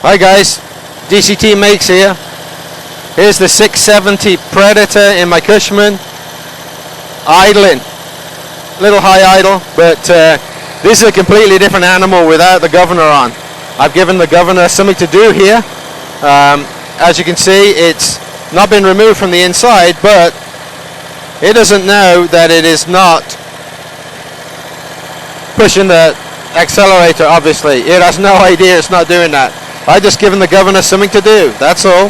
Hi guys, DCTMAKES here. Here's the 670 Predator in my Cushman, idling. Little high idle, but this is a completely different animal without the governor on. I've given the governor something to do here. As you can see, it's not been removed from the inside, but it doesn't know that it is not pushing the accelerator, obviously. It has no idea it's not doing that. I just given the governor something to do, that's all.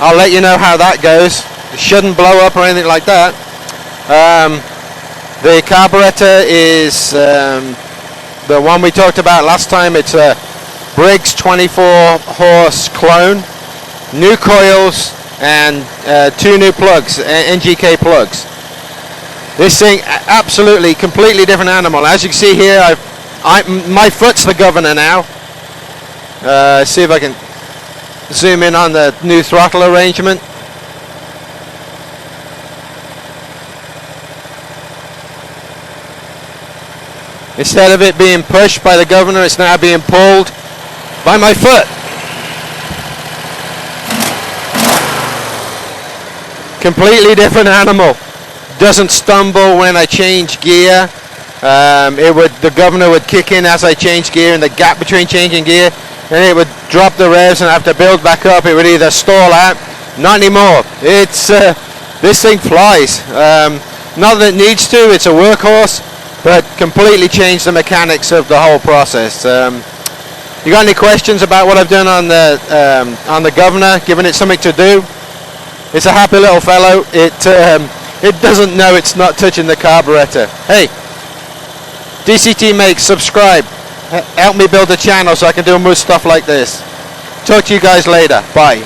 I'll let you know how that goes. It shouldn't blow up or anything like that. The carburetor is the one we talked about last time. It's a Briggs 24 horse clone, new coils and 2 new plugs, NGK plugs. This thing, absolutely, completely different animal. As you can see here, my foot's the governor now. See if I can zoom in on the new throttle arrangement. Instead of it being pushed by the governor, it's now being pulled by my foot. Completely different animal. Doesn't stumble when I change gear. The governor would kick in as I change gear, in the gap between changing gear, and it would drop the revs and I have to build back up. It would either stall out. Not anymore. It's this thing flies. Not that it needs to. It's a workhorse, but completely changed the mechanics of the whole process. You got any questions about what I've done on the governor? Giving it something to do. It's a happy little fellow. It doesn't know it's not touching the carburetor. Hey, DCTMAKES, subscribe. Help me build a channel so I can do more stuff like this. Talk to you guys later. Bye.